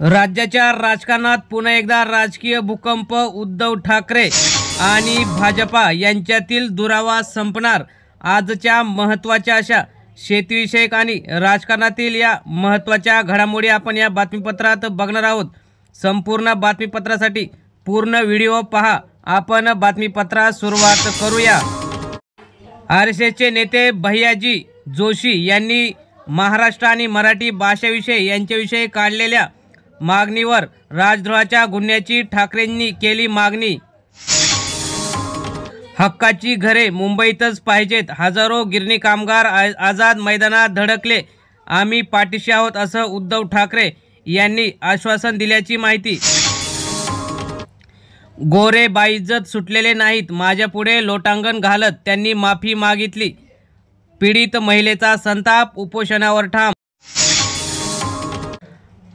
राज्याच्या राजकारणात पुन्हा एकदा राजकीय भूकंप। उद्धव ठाकरे आणि भाजपा यांच्यातील दुरावा संपणार। आजच्या महत्त्वाच्या अशा शेतीविषयक आणि राजकारणातील या महत्त्वाच्या घडामोडी आपण या बातमीपत्रात बघणार आहोत। संपूर्ण बातमीपत्रासाठी पूर्ण व्हिडिओ पहा। आपण बातमीपत्रास सुरुवात करूया। आरएसएसचे नेते भैयाजी जोशी यांनी महाराष्ट्र आणि मराठी भाषेविषयी यांच्याविषयी काढलेल्या मागणीवर राजद्रोहाच्या गुन्ह्याची ठाकरेंनी केली मागणी। हक्काची घरे मुंबईतच पाहिजेत। हजारो गिरणी कामगार आझाद मैदानात धडकले। आम्ही पाठीशी आहोत असं उद्धव ठाकरे यांनी आश्वासन दिल्याची माहिती। गोरे बाइज्जत सुटलेले नाहीत। माझ्यापुढे लोटांगण घालत त्यांनी माफी मागितली। पीडित महिलेचा संताप, उपोषणावर ठाम।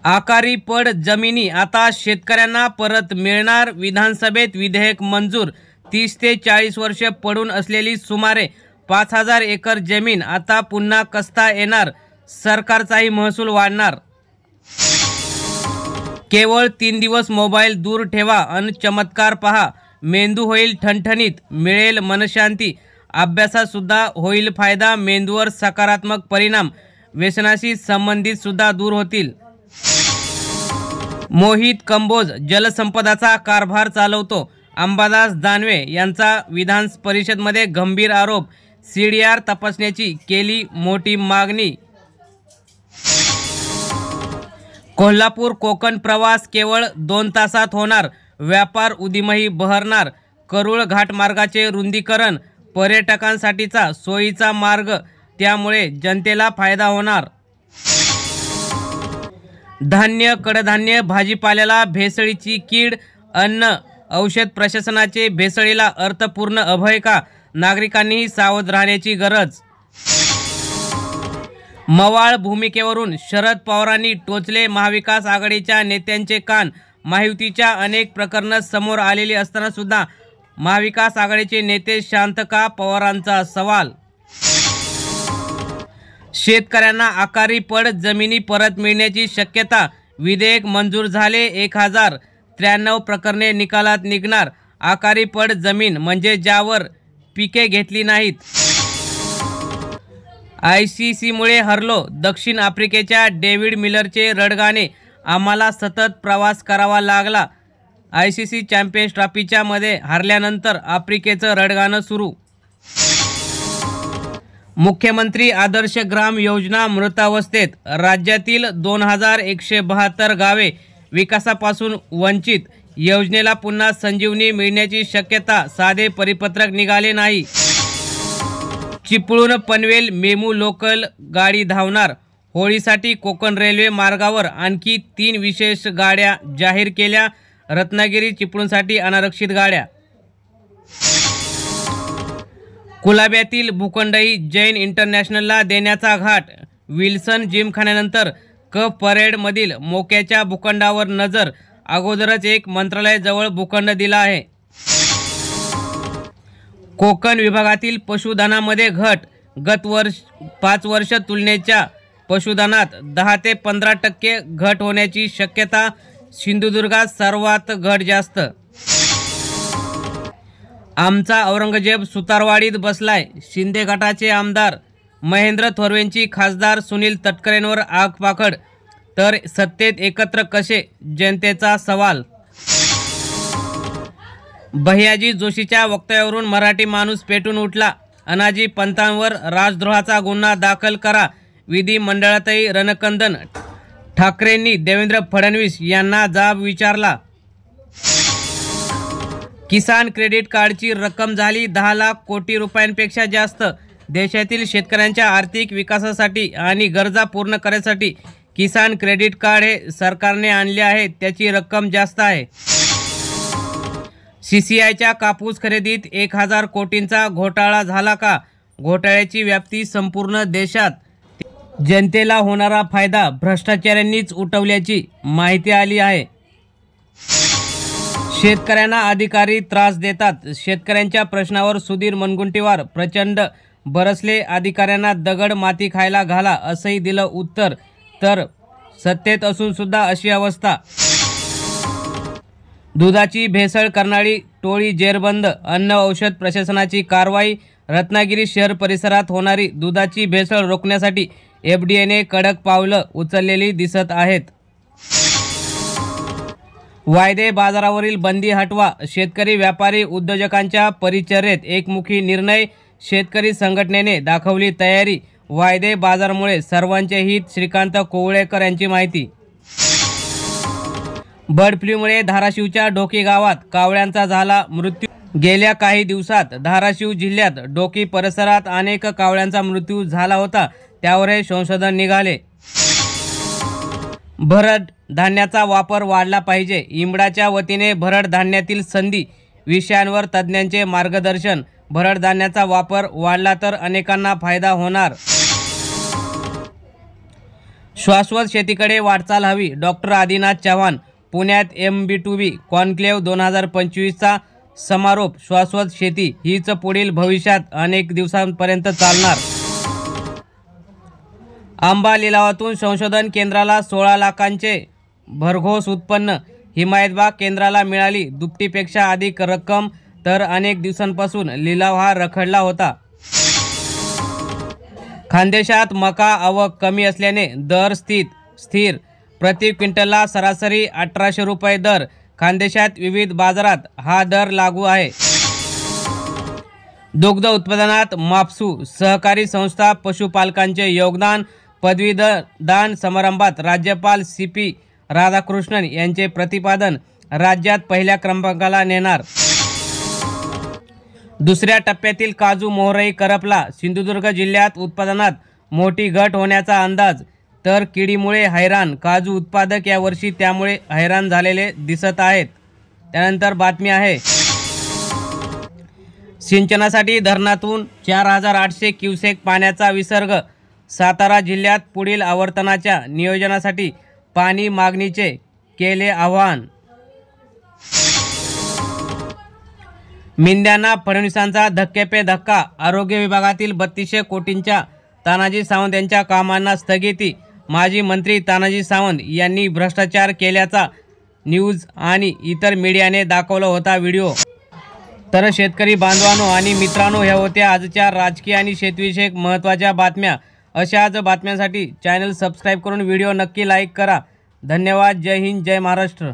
आकारी पड जमिनी आता शेतकऱ्यांना परत मिळणार। विधानसभेत विधेयक मंजूर। 30 ते 40 वर्षे पडून असलेली सुमारे 5000 एकर जमीन आता पुन्हा कसता येणार। सरकारचाही महसूल वाढणार। केवळ 3 दिवस मोबाईल दूर ठेवा अन चमत्कार पहा। मेंदू होईल ठणठणीत, मिळेल मनशांती। अभ्यासात सुद्धा होईल फायदा। मेंदूवर सकारात्मक परिणाम, व्यसनाशी संबंधित सुद्धा दूर होतील। मोहित कंबोज जलसंपदाचा कारभार चालवतो। अंबादास दानवे यांचा विधान परिषदमध्ये गंभीर आरोप। सीडीआर तपासण्याची केली मोठी मागणी। कोल्हापूर कोकण प्रवास केवळ 2 तासात होणार। व्यापार उदीमही बहरणार। करूळ घाटमार्गाचे रुंदीकरण पर्यटकांसाठीचा सोयीचा मार्ग, त्यामुळे जनतेला फायदा होणार। धान्य, कडधान्य, भाजीपाल्याला भेसळीची कीड। अन्न औषध प्रशासनाचे भेसळीला अर्थपूर्ण अभय का? नागरिकांनीही सावध राहण्याची गरज। मवाळ भूमिकेवरून शरद पवारांनी टोचले महाविकास आघाडीच्या नेत्यांचे कान। महायुतीच्या अनेक प्रकरणं समोर आलेली असताना सुद्धा महाविकास आघाडीचे नेते शांत का? पवारांचा सवाल। शेतकऱ्यांना आकारी पड जमिनी परत मिळण्याची शक्यता। विधेयक मंजूर झाले। 1093 प्रकरणे निकालात निघणार। आकारी पड जमीन म्हणजे ज्यावर पिके घेतली नाहीत। ICCमुळे हरलो। दक्षिण आफ्रिकेच्या डेव्हिड मिलरचे रडगाणे। आम्हाला सतत प्रवास करावा लागला। ICC चॅम्पियन्स ट्रॉफीच्या मध्ये हरल्यानंतर आफ्रिकेचं रडगाणं सुरू। मुख्यमंत्री आदर्श ग्राम योजना मृतावस्थेत। राज्यातील 2172 गावे विकासापासून वंचित। योजनेला पुन्हा संजीवनी मिळण्याची शक्यता। साधे परिपत्रक निघाले नाही। चिपळूण पनवेल मेमू लोकल गाडी धावणार। होळीसाठी कोकण रेल्वे मार्गावर आणखी 3 विशेष गाड्या जाहीर केल्या। रत्नागिरी चिपळूणसाठी अनारक्षित गाड्या। कुलाब्यातील भूखंडही जैन इंटरनॅशनलला देण्याचा घाट। विल्सन जिमखान्यानंतर कप परेडमधील मोक्याच्या भूखंडावर नजर। अगोदरच एक मंत्रालयाजवळ भूखंड दिला आहे। कोकण विभागातील पशुधनामध्ये घट। गत 5 वर्ष तुलनेच्या पशुधनात 10 ते 15% घट होण्याची शक्यता। सिंधुदुर्गात सर्वात घट जास्त। आमचा औरंगजेब सुतारवाडीत बसलाय। शिंदे गटाचे आमदार महेंद्र थोरवेंची खासदार सुनील तटकरेंवर आगपाखड। तर सत्तेत एकत्र कसे? जनतेचा सवाल। भैयाजी जोशीच्या वक्तव्यावरून मराठी माणूस पेटून उठला। अनाजी पंतांवर राजद्रोहाचा गुन्हा दाखल करा। विधिमंडळातही रणकंदन। ठाकरेंनी देवेंद्र फडणवीस यांना जाब विचारला। किसान क्रेडिट कार्डची रक्कम झाली 10 लाख कोटी रुपयांपेक्षा जास्त। देशातील शेतकऱ्यांच्या आर्थिक विकासासाठी आणि गरजा पूर्ण करण्यासाठी किसान क्रेडिट कार्ड हे सरकारने आणले आहे। त्याची रक्कम जास्त आहे। CCIच्या कापूस खरेदीत 1000 कोटींचा घोटाळा झाला का? घोटाळ्याची व्याप्ती संपूर्ण देशात। जनतेला होणारा फायदा भ्रष्टाचाऱ्यांनीच उठवल्याची माहिती आली आहे। शेतकऱ्यांना अधिकारी त्रास देतात। शेतकऱ्यांच्या प्रश्नावर सुधीर मुनगंटीवार प्रचंड बरसले। अधिकाऱ्यांना दगड माती खायला घाला असंही दिलं उत्तर। तर सत्तेत असून सुद्धा अशी अवस्था। दुधाची भेसळ करणारी टोळी जेरबंद, अन्न औषध प्रशासनाची कारवाई। रत्नागिरी शहर परिसरात होणारी दुधाची भेसळ रोखण्यासाठी एफडीएने कडक पावलं उचललेली दिसत आहेत। वायदे बाजारावरील बंदी हटवा, शेतकरी व्यापारी उद्योजकांच्या परिचर्येत एकमुखी निर्णय। शेतकरी संघटनेने दाखवली तयारी, वायदे बाजारामुळे सर्वांचे हित। श्रीकांत कोवळेकर यांची माहिती। बर्ड फ्लूमुळे धाराशिवच्या डोकी गावात कावळ्यांचा झाला मृत्यू। गेल्या काही दिवसात धाराशिव जिल्ह्यात डोकी परिसरात अनेक कावळ्यांचा मृत्यू झाला होता, त्यावर हे संशोधन निघाले। भरड धान्याचा वापर वाढला पाहिजे, इमडाच्या वतीने भरड धान्यातील संधी विषयांवर तज्ज्ञांचे मार्गदर्शन। भरड धान्याचा वापर वाढला तर अनेकांना फायदा होणार। शाश्वत शेतीकडे वाटचाल हवी, डॉक्टर आदिनाथ चव्हाण। पुण्यात MB2B कॉन्क्लेव्ह 2025चा समारोप। शाश्वत शेती हीच पुढील भविष्यात अनेक दिवसांपर्यंत चालणार। आंबा लिलावातून संशोधन केंद्राला 16 लाखांचे भरघोस उत्पन्न। हिमायतबाग केंद्राला मिळाली दुपटीपेक्षा अधिक रक्कम, तर अनेक दिवसांपासून लिलाव हा रखडला होता। खानदेशात मका आवक कमी असल्याने दर स्थिर, प्रति क्विंटलला सरासरी 1800 रुपये दर। खानदेशात विविध बाजारात हा दर लागू आहे। दुग्ध उत्पादनात मापसू सहकारी संस्था पशुपालकांचे योगदान। पदवीदान समारंभात राज्यपाल CP राधाकृष्णन यांचे प्रतिपादन, राज्यात पहिल्या क्रमांकाला नेणार। दुसऱ्या टप्प्यातील काजू मोहरही करपला, सिंधुदुर्ग जिल्ह्यात उत्पादनात मोठी घट होण्याचा अंदाज, तर किडीमुळे हैराण काजू उत्पादक यावर्षी त्यामुळे हैराण झालेले दिसत आहेत। त्यानंतर बातमी आहे, सिंचनासाठी धरणातून 4800 क्युसेक पाण्याचा विसर्ग। सातारा जिल्ह्यात पुढील आवर्तनाच्या नियोजनासाठी पाणी मागणीचे केले आवाहन। मिंद्यांना फडणवीसांचा धक्के पे धक्का, आरोग्य विभागातील 3200 कोटींच्या तानाजी सावंत यांच्या कामांना स्थगिती। माजी मंत्री तानाजी सावंत यांनी भ्रष्टाचार केल्याचा न्यूज आणि इतर मीडियाने दाखवला होता व्हिडिओ। तर शेतकरी बांधवांनो आणि मित्रांनो, ह्या होत्या आजच्या राजकीय आणि शेतीविषयक महत्त्वाच्या बातम्या। अशाच बातम्यांसाठी चॅनल सबस्क्राईब करून व्हिडिओ नक्की लाईक करा। धन्यवाद। जय हिंद, जय महाराष्ट्र।